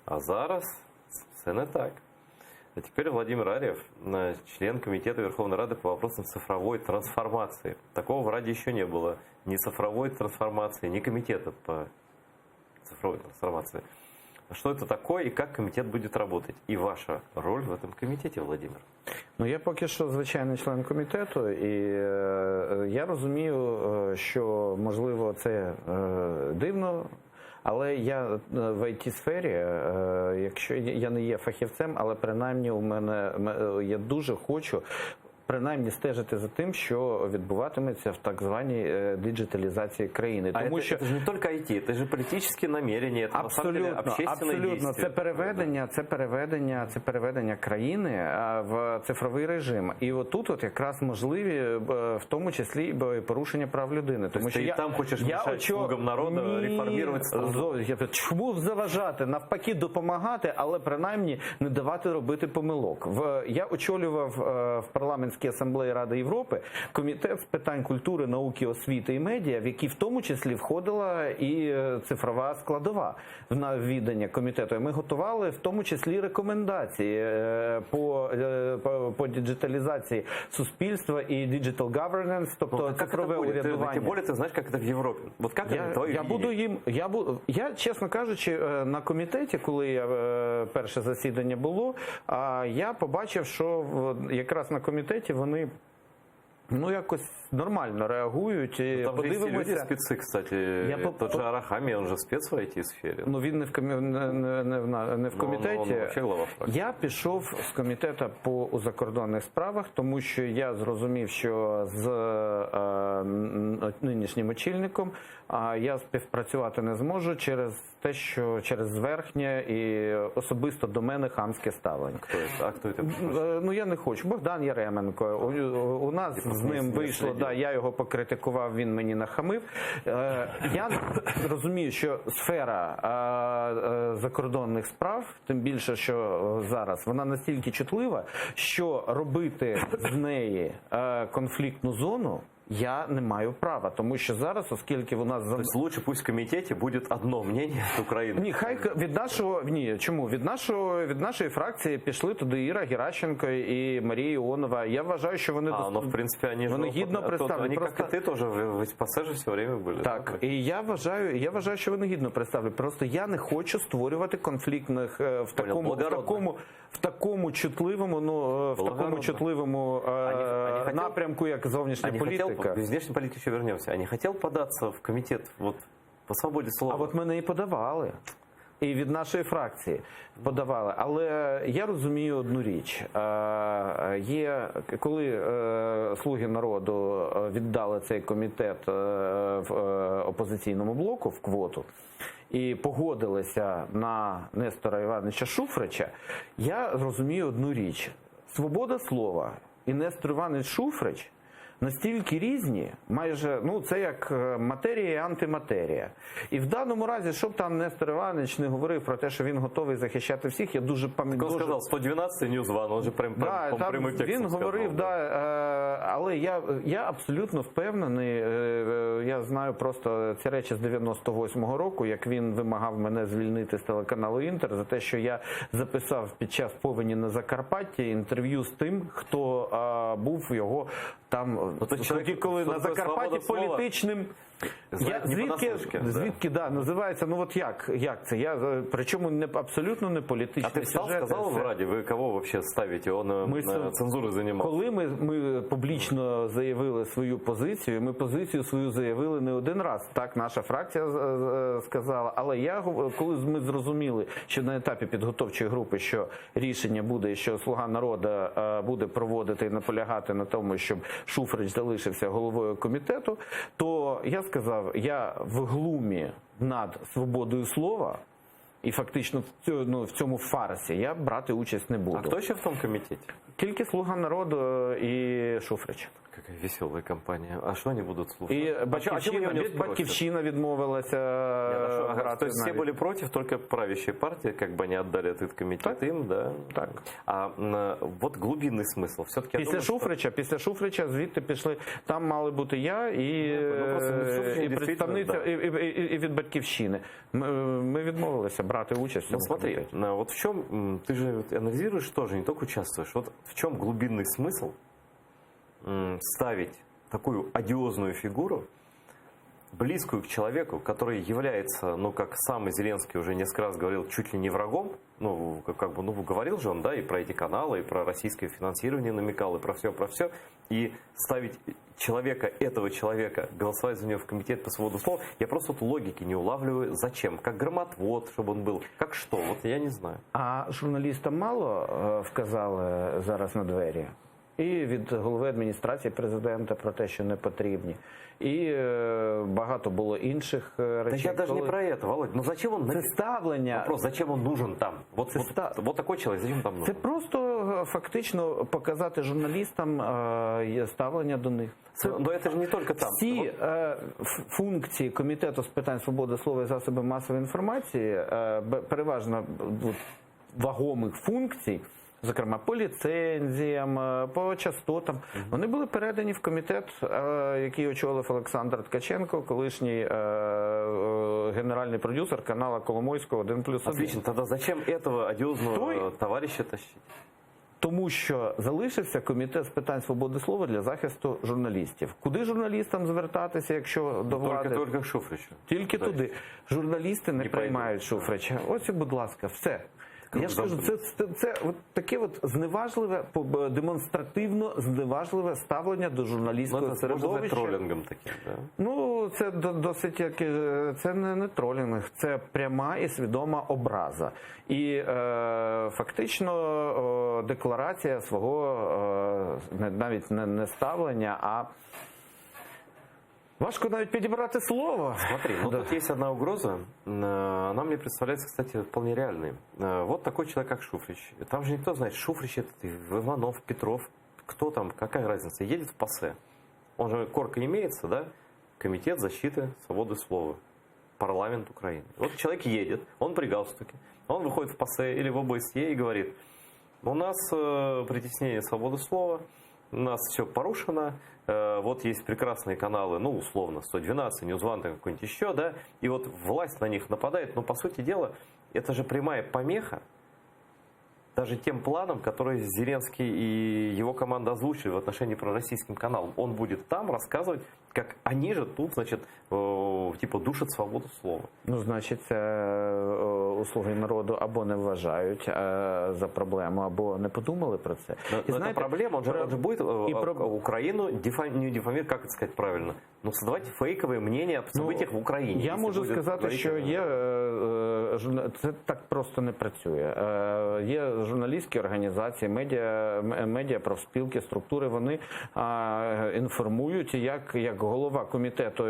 А зараз все не так. А теперь Владимир Арьев, член Комитета Верховной Рады по вопросам цифровой трансформации. Такого в Раде еще не было. Ни цифровой трансформации, ни комитета по цифровой трансформации. Что это такое и как комитет будет работать? И ваша роль в этом комитете, Владимир? Ну, я поки що звичайний член комітету, і я розумію, що, можливо, це дивно, але я в IT-сфері, якщо я не є фахівцем, але принаймні у мене, я дуже хочу принаймні стежити за тим, що відбуватиметься в так званій диджиталізації країни. Тому що це ж не тільки IT, це ж політичні намірення, це абсолютно. Це переведення країни в цифровий режим. І отут якраз можливі в тому числі і порушення прав людини. Тому що ти там хочеш мішати слугам народу реформувати страну? Чому заважати? Навпаки, допомагати, але принаймні не давати робити помилок. Я очолював в парламентській асамблеї Ради Європи комітет з питань культури, науки, освіти і медіа, в який в тому числі входила і цифрова складова на віддання комітету. І ми готували в тому числі рекомендації по діджиталізації суспільства і digital governance, тобто цифрове урядування. Тим більше ти знаєш, як це в Європі. От як я, чесно кажучи, на комітеті, коли перше засідання було, я побачив, що якраз на комітеті вони якось нормально реагують. І там подивимося. Же люди спецы, кстати. Тот же Арахамия, он же спец в IT-сфері. Ну, він не в комітеті. Я пішов з комітету по закордонних справах, тому що я зрозумів, що з нинішнім очільником я співпрацювати не зможу через те, що через зверхнє і особисто до мене хамське ставлення. Хто це? Ну, я не хочу. Богдан Яременко. У нас з ним вийшло, я його покритикував, він мені нахамив. Я розумію, що сфера закордонних справ, тим більше, що зараз, вона настільки чутлива, що робити з неї конфліктну зону я не маю права, тому що зараз, оскільки у нас... Тобто лучше пусть в комітеті буде одно мнение з України. Ні, хай чому? Від нашої фракції пішли туди Іра Геращенко і Марія Іонова. Я вважаю, що вони в принципі, вони гідно представлені. Вони, як і ти, теж в СПС все время були. Так, і я вважаю, що вони гідно представлені. Просто я не хочу створювати конфліктних в такому чутливому напрямку, як зовнішня політика. К внешней политике еще вернемся. А не хотел податься в комитет по свободі слова? А от мене і подавали. І від нашої фракції подавали. Але я розумію одну річ. Коли «Слуги народу» віддали цей комітет в опозиційному блоку, в квоту, і погодилися на Нестора Івановича Шуфрича, я розумію одну річ. Свобода слова і Нестор Іванович Шуфрич настільки різні, майже, це як матерія і антиматерія. І в даному разі, щоб там Нестор Іванович не говорив про те, що він готовий захищати всіх, я дуже пам'ятаю. Він сказав, 112 News One, він же прямим текстом він говорив, але я абсолютно впевнений, я знаю просто ці речі з 98-го року, як він вимагав мене звільнити з телеканалу «Інтер» за те, що я записав під час повені на Закарпатті інтерв'ю з тим, хто був його там, коли на Закарпатті Знает не понаслышке, да. Звідки, да, називається, ну от як це? Причому абсолютно не політичний А ты встал, сюжет, сказал в це- Раде, вы кого вообще ставите? Он цензурой занимался. Коли ми публічно заявили свою позицію, ми позицію свою заявили не один раз. Так, наша фракція сказала. Але коли ми зрозуміли, що на етапі підготовчої групи, що рішення буде, і що «Слуга народу» буде проводити і наполягати на тому, щоб Шуфрич залишився головою комітету, то я сказав, я в глумі над свободою слова, і фактично в цьому фарсі я брати участь не буду. А кто еще в том комитете? Тільки «Слуга народу» і Шуфрич. Какая веселая компания. А что они будут слушать? І А чё они у него спросят? Батьківщина відмовилася Ага, грати то есть все навіть. были против, только правящая партия, как бы они отдали этот комитет им, да? Так. А вот глубинный смысл. Все-таки Після Шуфрича звідти пішли, там мали бути я і, Ну, просто Шуфрич і дійсно, представниця, да. і від Батьківщини. Ми відмовилися брати участь в Ну цьому смотри, комітеті. вот в чем, ты же анализируешь тоже, не только участвуешь, вот в чем глубинный смысл ставить такую одиозную фигуру, близкую к человеку, который является, ну, как сам Зеленский уже несколько раз говорил, чуть ли не врагом, ну, говорил же он, да, и про эти каналы, и про российское финансирование намекал, и про все, и ставить этого человека, голосовать за него в комитет по свободе слова, я просто вот логики не улавливаю, зачем, как громотвод, чтобы он был, как что, вот я не знаю. А журналістам мало вказали зараз на двері? І від голови адміністрації президента про те, що не потрібні. І багато було інших речей. Да я даже не про это, Володь. Ну зачем он... Це ставлення... Вопрос, зачем он нужен там? Вот такой человек, зачем там нужен? Це просто фактично показати журналістам ставлення до них. Но это же не только там. Всі функції Комітету з питань свободи слова і засобів масової інформації, переважно вагомих функцій, зокрема по ліцензіям, по частотам, вони були передані в комітет, який очолив Олександр Ткаченко, колишній генеральний продюсер канала Коломойського 1+1. Отлично, тогда зачем этого одиозного товарища тащить? Тому що залишився Комітет з питань свободи слова для захисту журналістів. Куди журналістам звертатися, якщо до влади? Тільки к Шуфричу. Тільки туди. Журналісти не приймають Шуфрича. Ось, будь ласка, все. Я ж кажу, це от таке от зневажливе, демонстративно зневажливе ставлення до журналістського середовища. Тролінгом таким, да? Ну, це досить це не тролінг, це пряма і свідома образа. І фактично декларація свого навіть не ставлення, а важко навіть підібрати слово. Смотри, ну тут есть одна угроза. Она мне представляется, кстати, вполне реальной. Вот такой человек, как Шуфрич. Там же никто знает, Шуфрич это Иванов, Петров. Кто там, какая разница? Едет в ПАСЕ. Он же корка имеется, да? Комитет защиты свободы слова. Парламент Украины. Вот человек едет, он при галстуке. Он выходит в ПАСЕ или в ОБСЕ и говорит: у нас притеснение свободы слова, у нас все порушено, вот есть прекрасные каналы, ну, условно, 112, Ньюзван, какой-нибудь еще, да, и вот власть на них нападает, но, по сути дела, это же прямая помеха даже тем планам, которые Зеленский и его команда озвучили в отношении пророссийским каналам. Он будет там рассказывать, как они же тут, значит, типа душат свободу слова. Ну, значить, у «Слуги народу» або не вважають за проблему, або не подумали про це. Но это проблема, он же будет Украину не дефамировать, как это сказать правильно, но создавать фейковые мнения о событиях в Україні. Я можу сказати, що це так просто не працює. Є журналістські організації, медіа, профспілки, структури, вони інформують, як голова комітету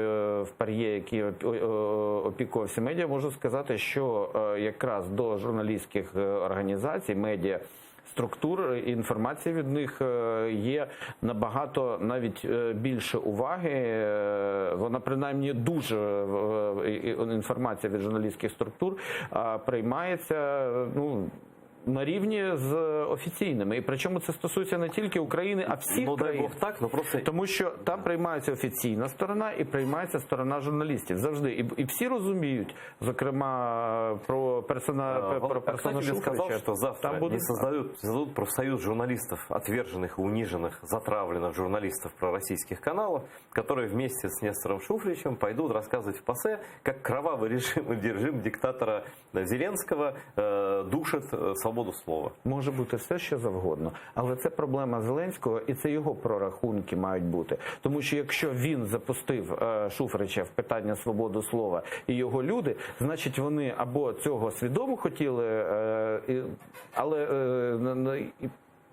в ПАРЄ, який опікувався медіа, можу сказати, що якраз до журналістських організацій, медіа, структур, інформації від них є набагато навіть більше уваги. Вона принаймні дуже, інформація від журналістських структур приймається, ну, на рівні з офіційними. І причому це стосується не тільки України, а всіх Ну, дай країн. Бог так, но просто... Тому що там приймається офіційна сторона і приймається сторона журналістів. Завжди. І всі розуміють, зокрема, про персона Кстати, я сказал, что завтра там буде... создадут профсоюз журналистов, отверженных и униженных, затравленных журналистов пророссийских каналов, которые вместе с Нестором Шуфричем пойдут рассказывать в ПАСЕ, как кровавый режим диктатора Зеленского душит свободу слова. Може бути все, що завгодно. Але це проблема Зеленського, і це його прорахунки мають бути. Тому що якщо він запустив Шуфрича в питання свободи слова і його люди, значить вони або цього свідомо хотіли, але,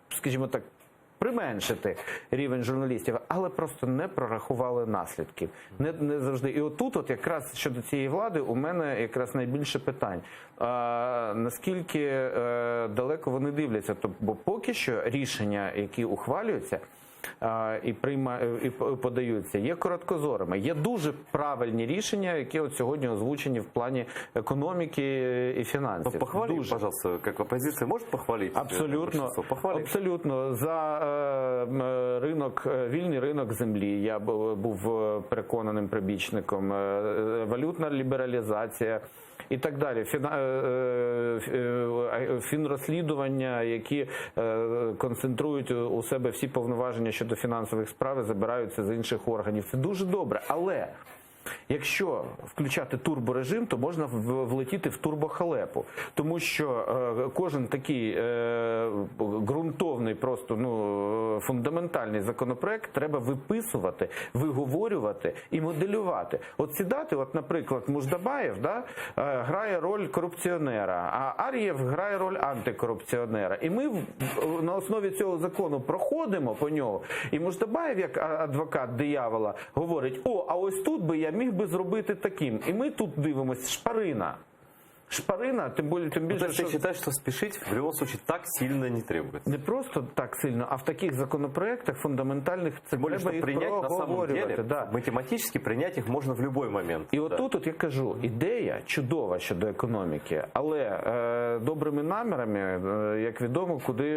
скажімо так, применшити рівень журналістів, але просто не прорахували наслідків. Не завжди. І отут, якраз щодо цієї влади, у мене якраз найбільше питань. Наскільки далеко вони дивляться? Бо поки що рішення, які ухвалюються, і подаються, є короткозорими. Є дуже правильні рішення, які от сьогодні озвучені в плані економіки і фінансів. Похваліть, пожалуйста, як опозиція може похвалити? Абсолютно. Абсолютно. За ринок, вільний ринок землі я був переконаним прибічником. Валютна лібералізація і так далі. Фінрозслідування, які концентрують у себе всі повноваження щодо фінансових справ, забираються з інших органів. Це дуже добре. Але якщо включати турборежим, то можна влетіти в турбохалепу. Тому що кожен такий ґрунтовний, просто фундаментальний законопроект треба виписувати, виговорювати і моделювати. От сідати, наприклад, Муждабаєв грає роль корупціонера, а Ар'єв грає роль антикорупціонера. І ми на основі цього закону проходимо по нього, і Муждабаєв, як адвокат диявола, говорить: а ось тут би я міг би зробити таким. І ми тут дивимося: шпарина. Шпарина, тим більше, що... Ти вважаєш, що спішить в будь-якому випадку так сильно не требується? Не просто так сильно, а в таких законопроектах фундаментальних це треба їх проговорювати. Да. Математично прийняти їх можна в будь-який момент. І отут, я кажу, ідея чудова щодо економіки, але добрими намірами, як відомо, куди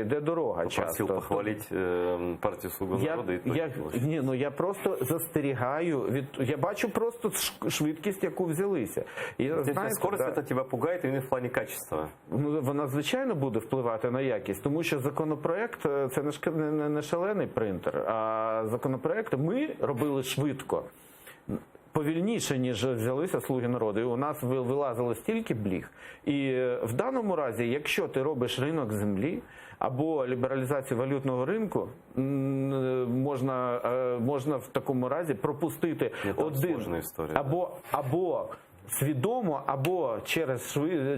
йде дорога часто. Просив похвалити партію «Слуга народу» і я просто застерігаю, я бачу просто швидкість, яку взялися. Скорость це тебе пугає, і в плані качества. Вона, звичайно, буде впливати на якість, тому що законопроект – це не шалений принтер, а законопроекти ми робили швидко. Повільніше, ніж взялися «Слуги народу». І у нас вилазило стільки бліг. І в даному разі, якщо ти робиш ринок землі або лібералізацію валютного ринку, можна в такому разі пропустити один або свідомо, або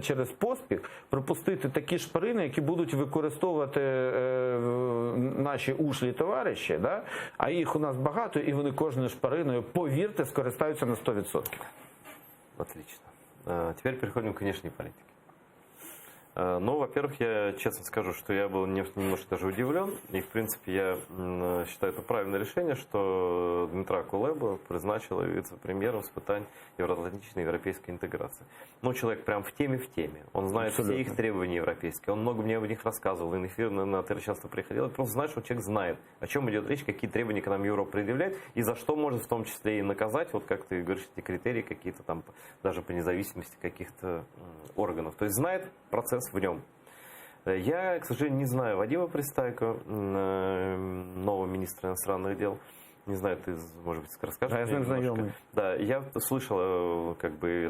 через поспіх пропустити такі шпарини, які будуть використовувати наші ушлі товариші, а їх у нас багато, і вони кожною шпариною, повірте, скористаються на 100%. Отлично. Теперь переходим к внешней политике. Ну, во-первых, я честно скажу, что я был немножко даже удивлен. И, в принципе, я считаю это правильное решение, что Дмитра Кулеба призначила вице-премьером с питань евроатлантической европейской интеграции. Ну, человек прям в теме. Он знает все их требования европейские. Он много мне о них рассказывал. И на эфир на ТР часто приходил. Просто знаешь, что человек знает, о чем идет речь, какие требования к нам Европа предъявляет, и за что может в том числе и наказать, вот как ты говоришь, эти критерии какие-то там, даже по независимости каких-то органов. То есть знает процесс в нем. Я, к сожалению, не знаю Вадима Пристайко, нового министра иностранных дел. Не знаю, ты, может быть, расскажешь? Я с ним знакомый. Да, я слышал от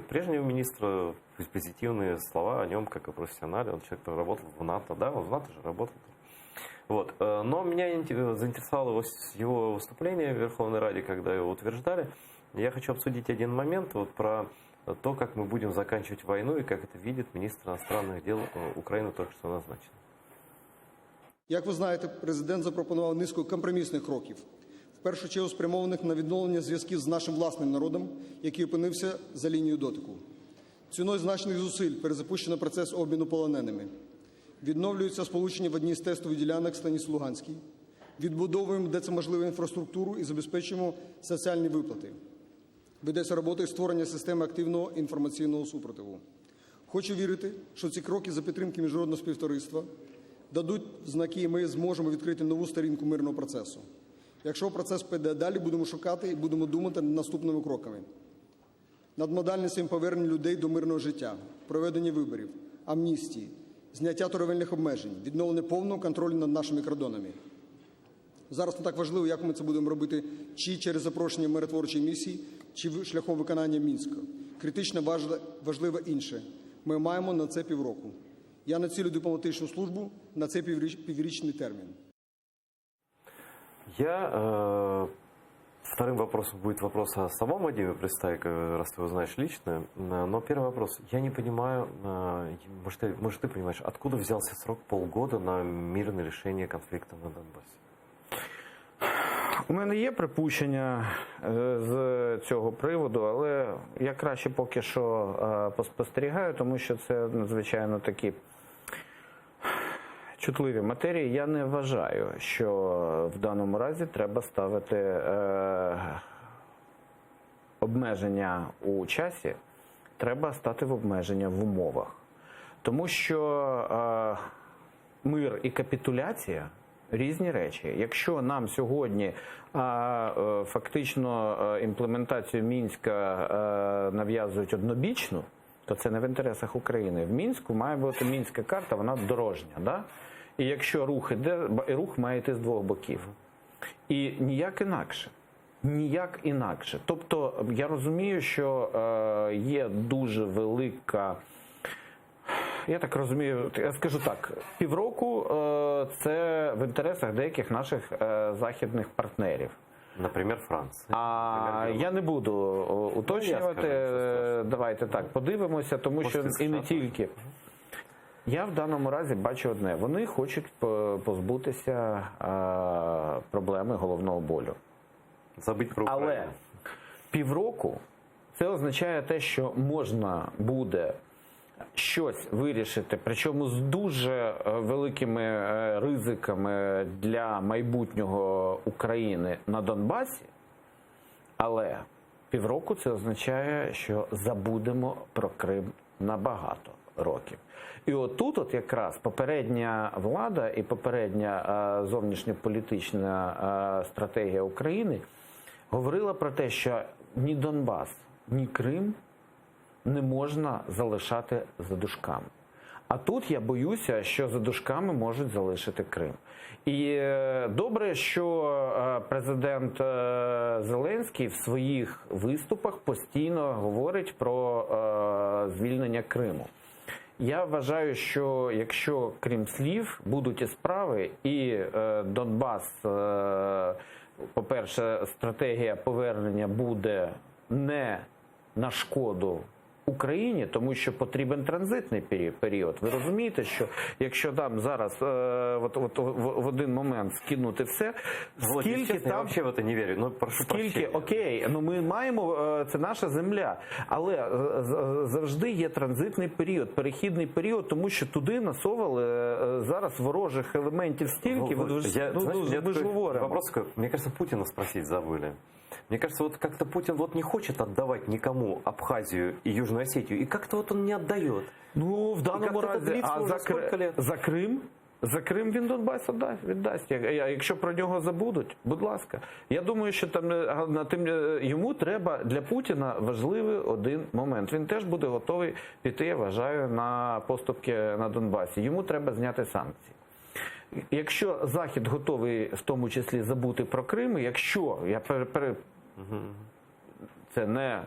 прежнего министра позитивные слова о нем, как о профессионале. Он человек, который работал в НАТО, да, он в НАТО же работал. Вот. Но меня заинтересовало его выступление в Верховной Раде, когда его утверждали. Я хочу обсудить один момент про то, как мы будем заканчивать войну и как это видит министр иностранных дел України, только що назначений. Як ви знаєте, президент запропонував низку компромісних кроків, в першу чергу спрямованих на відновлення зв'язків з нашим власним народом, який опинився за лінією дотику. Ціною значних зусиль перезапущено процес обміну полоненими. Відновлюються сполучення в одній з тестових ділянок Станиці-Луганській. Відбудовуємо, де це можливо, інфраструктуру і забезпечуємо соціальні виплати. Ведеться робота із створення системи активного інформаційного супротиву. Хочу вірити, що ці кроки за підтримки міжнародного співтовариства дадуть знаки, і ми зможемо відкрити нову сторінку мирного процесу. Якщо процес піде далі, будемо шукати і будемо думати над наступними кроками. Над модальністю повернення людей до мирного життя, проведення виборів, амністії, зняття торговельних обмежень, відновлення повного контролю над нашими кордонами. Зараз не так важливо, як ми це будемо робити, чи через запрошення миротворчої місії, чи шляхом виконання Мінська. Критично важливо інше. Ми маємо на це півроку. Я націлю дипломатичну службу на цей піврічний термін. Вторым вопросом будет вопрос о самом Вадиме Пристайко, раз ты его знаешь лично. Но первый вопрос. Я не понимаю, может ты понимаешь, откуда взялся срок полгода на мирное решение конфликта на Донбассе? У мене є припущення з цього приводу, але я краще поки що поспостерігаю, тому що це надзвичайно такі чутливі матерії. Я не вважаю, що в даному разі треба ставити обмеження у часі, треба стати в обмеження в умовах. Тому що мир і капітуляція – різні речі. Якщо нам сьогодні фактично імплементацію Мінська нав'язують однобічну, то це не в інтересах України. В Мінську має бути Мінська карта, вона дорожня. Да? І якщо рух іде, рух має йти з двох боків. І ніяк інакше. Ніяк інакше. Тобто я розумію, що є дуже велика... Я так розумію, я скажу так, півроку це в інтересах деяких наших західних партнерів. Наприклад, Франція. Я не буду уточнювати, давайте так, подивимося, тому що і не тільки. Я в даному разі бачу одне, вони хочуть позбутися проблеми головного болю. Забыть про Україну. Але півроку це означає те, що можна буде щось вирішити, причому з дуже великими ризиками для майбутнього України на Донбасі, але півроку це означає, що забудемо про Крим на багато років. І отут якраз попередня влада і попередня зовнішньополітична стратегія України говорила про те, що ні Донбас, ні Крим не можна залишати за дужками. А тут я боюся, що за дужками можуть залишити Крим. І добре, що президент Зеленський в своїх виступах постійно говорить про звільнення Криму. Я вважаю, що якщо крім слів будуть і справи, і Донбас, по-перше, стратегія повернення буде не на шкоду Україні, тому що потрібен транзитний період. Ви розумієте, що якщо там зараз в один момент скинути все, скільки там... Я взагалі в це не вірю. Ну, прошу прощення. Окей, ну ми маємо, це наша земля, але завжди є транзитний період, перехідний період, тому що туди насовували зараз ворожих елементів стільки, ми ж говоримо. Вопрос такой, мне кажется, Путина спросить забыли. Мне кажется, вот как-то Путин вот не хочет отдавать никому Абхазию и Южную Осетию, и как-то вот он не отдает. Ну, в даному разі, за Крим він Донбас віддасть. Якщо про нього забудуть, будь ласка. Я думаю, що йому треба, для Путіна важливий один момент. Він теж буде готовий піти, я вважаю, на поступки на Донбасі. Йому треба зняти санкції. Якщо Захід готовий в тому числі забути про Крим, якщо, це не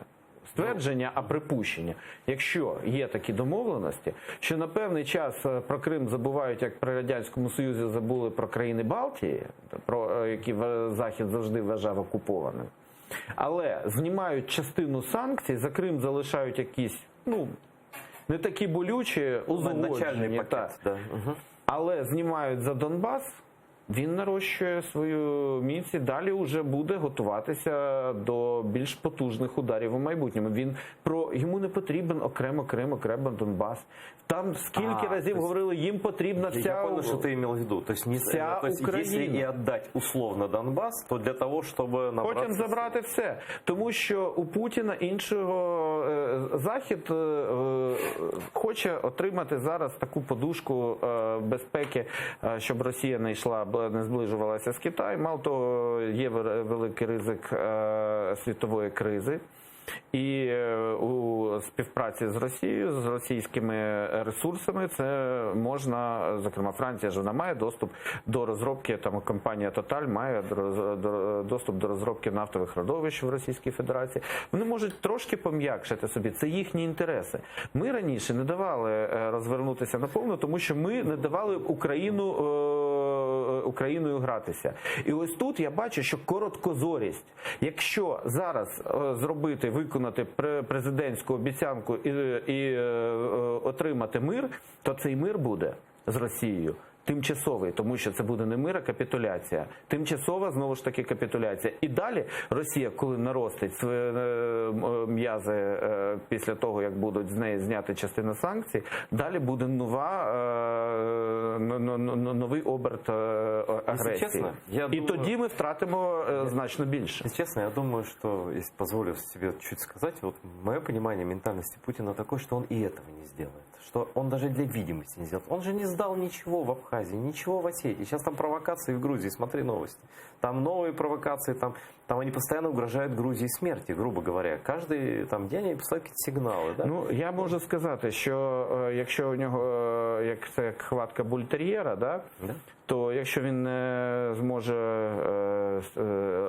ствердження, а припущення, якщо є такі домовленості, що на певний час про Крим забувають, як при Радянському Союзі забули про країни Балтії, про які Захід завжди вважав окупованим, але знімають частину санкцій, за Крим залишають якісь, не такі болючі, узгоджені, але знімають за Донбас, Він нарощує свою міць і далі вже буде готуватися до більш потужних ударів у майбутньому. Йому не потрібен окремо Крим, окремо Донбас. Там скільки разів говорили, їм потрібна вся Я понял, что ты имел в виду. То есть, вся Украина. если и отдать условно Донбасс, то для того, чтобы набраться... Потім забрати все. Тому що у Путіна іншого Захід хоче отримати зараз таку подушку безпеки, щоб Росія не зближувалася з Китаєм. Мало того, є великий ризик світової кризи. І у співпраці з Росією, з російськими ресурсами, це можна, зокрема, Франція ж вона має доступ до розробки, там компанія Total має доступ до розробки нафтових родовищ в Російській Федерації. Вони можуть трошки пом'якшити собі, це їхні інтереси. Ми раніше не давали розвернутися наповну, тому що ми не давали Україною гратися. І ось тут я бачу, що короткозорість. Якщо зараз виконати президентську обіцянку і отримати мир, то цей мир буде з Росією тимчасовий, тому що це буде не мир, а капітуляція. Тимчасова, знову ж таки, капітуляція. І далі Росія, коли наростить свої м'язи після того, як будуть з неї зняти частину санкцій, далі буде новий оберт агресії. Чесно, і тоді ми втратимо значно більше. Если честно, я думаю, что, если позволю себе чуть сказать, вот мое понимание ментальности Путина такое, что он и этого не сделает. Что он даже для видимости не сделает. Он же не сдал ничего в Абхазии, ничего в Осетии. Сейчас там провокации в Грузии, смотри новости. Там новые провокации, там они постоянно угрожают Грузии смерти, грубо говоря. Каждый там день они посылают какие-то сигналы. Да? Ну, я можу сказати, що якщо у нього як це хватка бультер'єра, да? То якщо він не зможе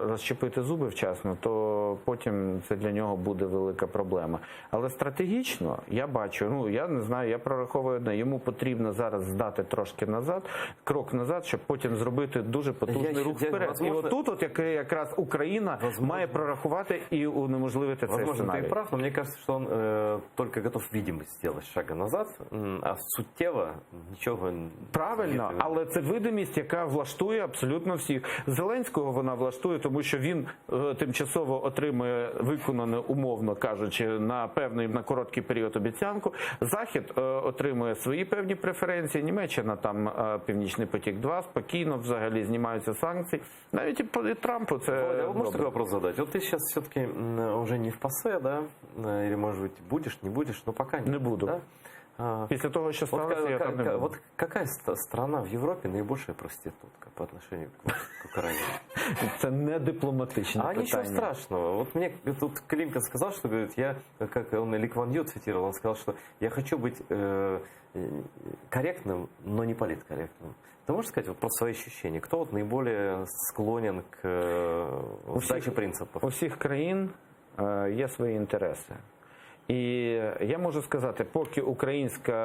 розчепити зуби вчасно, то потім це для нього буде велика проблема. Але стратегічно я бачу, я не знаю, я прораховую одне, йому потрібно зараз здати трошки назад, крок назад, щоб потім зробити дуже потужний рух вперед. І отут якраз Україна має прорахувати і унеможливити цей сценарій. Возможно, ты прав, но мне кажется, что он только готов видимость сделать шага назад, а суттєво нічого... Правильно, але це видимість, яка влаштує абсолютно всіх. Зеленського вона влаштує, тому що він тимчасово отримує виконану, умовно кажучи, на короткий період обіцянку. Захід отримує свої певні преференції. Німеччина там Північний потік-2, спокійно взагалі знімаються санкції. Навіть і Трампу це Володя, добре. можно такой вопрос задать? Вот ты сейчас все-таки уже не в ПАСЕ, да? Или, может быть, будешь, не будешь, но пока Не буду. Да? Після того, що сталося, я там не буду. Вот какая страна в Европе наибольшая проститутка по отношению к Украине? Це не дипломатичне А питання. ничего страшного. Вот мне тут Климкин сказал, что, говорит, как он Ли Кван Ю цитировал, он сказал, что я хочу быть корректным, но не политкорректным. Ты можешь сказать вот про свои ощущения? Кто вот наиболее склонен к сдаче принципов? У всіх країн є свої інтереси. І я можу сказати, поки українська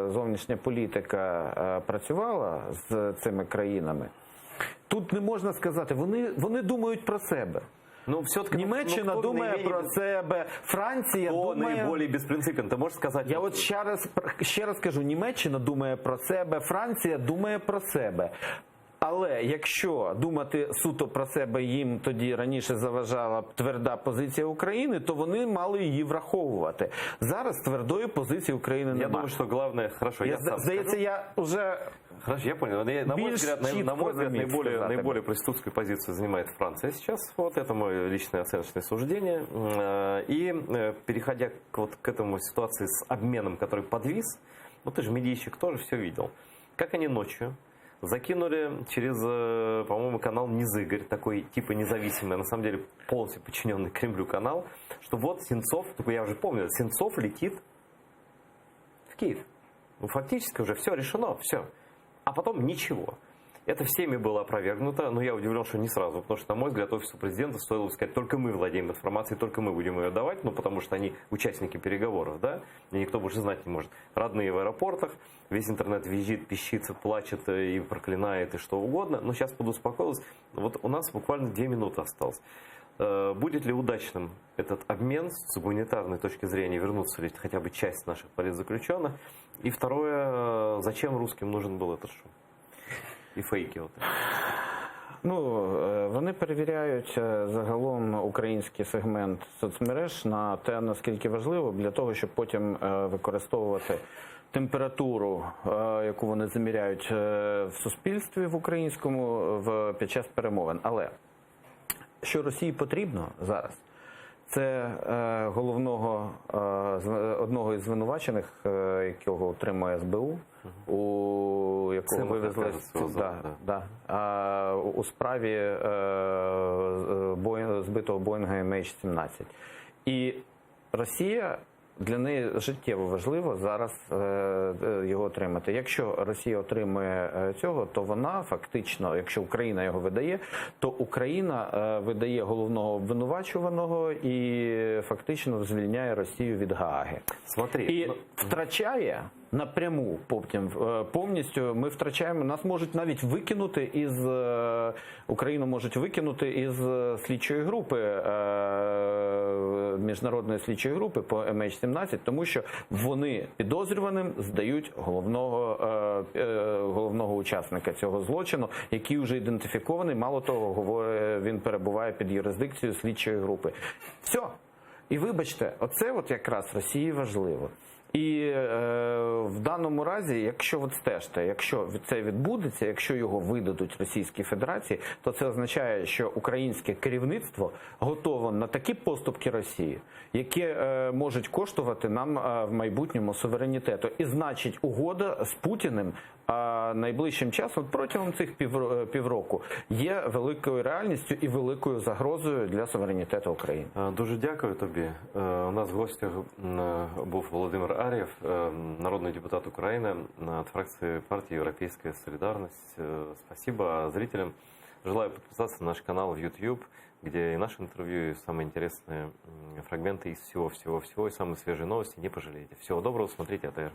зовнішня політика працювала з цими країнами, тут не можна сказати, вони думають про себе. Ну, все-таки, Німеччина думає про себе, Франція думає... наиболее беспринципен, ти можеш сказати? Я от ще раз кажу, Німеччина думає про себе, Франція думає про себе. Але якщо думати суто про себе їм тоді раніше заважала тверда позиція України, то вони мали її враховувати. Зараз твердої позиції України немає. Я думаю, що головне, хорошо, я сам здається, скажу. я вже... Хорошо, я понял. На мой взгляд, наиболее преступскую позицию занимает Франция сейчас. Вот это мое личное оценочное суждение. И переходя к этому ситуации с обменом, который подвис, ну ты же медийщик тоже все видел. Как они ночью закинули через, по-моему, канал Низыгорь, такой типа независимый, на самом деле полностью подчиненный Кремлю канал, что вот Сенцов, я уже помню, Сенцов летит в Киев. Ну, фактически уже все решено, все. А потом ничего. Это всеми было опровергнуто, но я удивлен, что не сразу, потому что, на мой взгляд, офису президента стоило сказать, только мы владеем информацией, только мы будем ее давать, ну, потому что они участники переговоров, да, и никто больше знать не может. Родные в аэропортах, весь интернет визжит, пищится, плачет и проклинает, и что угодно, но сейчас подуспокоилась. Вот у нас буквально 2 минуты осталось. Будет ли удачным этот обмен с гуманитарной точки зрения, вернутся ли хотя бы часть наших политзаключенных? И второе, зачем русским нужен был этот шум? і фейки. Ну, вони перевіряють загалом український сегмент соцмереж на те, наскільки важливо, для того, щоб потім використовувати температуру, яку вони заміряють в суспільстві в українському під час перемовин. Але що Росії потрібно зараз? Це одного із звинувачених, якого отримує СБУ, у якого вивезли у справі збитого Боїнга MH17. І Росія, для неї життєво важливо зараз його отримати. Якщо Росія отримує цього, то вона фактично, якщо Україна його видає, то Україна видає головного обвинувачуваного і фактично звільняє Росію від Гааги. І втрачає напряму потім повністю, ми втрачаємо, нас можуть навіть викинути із, Україну можуть викинути із слідчої групи, міжнародної слідчої групи по MH17, тому що вони підозрюваним здають головного учасника цього злочину, який вже ідентифікований, мало того, він перебуває під юрисдикцією слідчої групи. Все. І вибачте, оце от якраз Росії важливо. І в даному разі, якщо стежте, якщо це відбудеться, якщо його видадуть Російській Федерації, то це означає, що українське керівництво готово на такі поступки Росії, які можуть коштувати нам в майбутньому суверенітету. І значить, угода з Путіним найближчим часом, протягом цих півроку, є великою реальністю і великою загрозою для суверенітету України. Дуже дякую тобі. У нас в гостях був Володимир Ар'єв, народный депутат Украины от фракции партии «Европейская солидарность». Спасибо зрителям. Желаю подписаться на наш канал в YouTube, где и наше интервью, и самые интересные фрагменты из всего, и самые свежие новости. Не пожалеете. Всего доброго, смотрите АТР.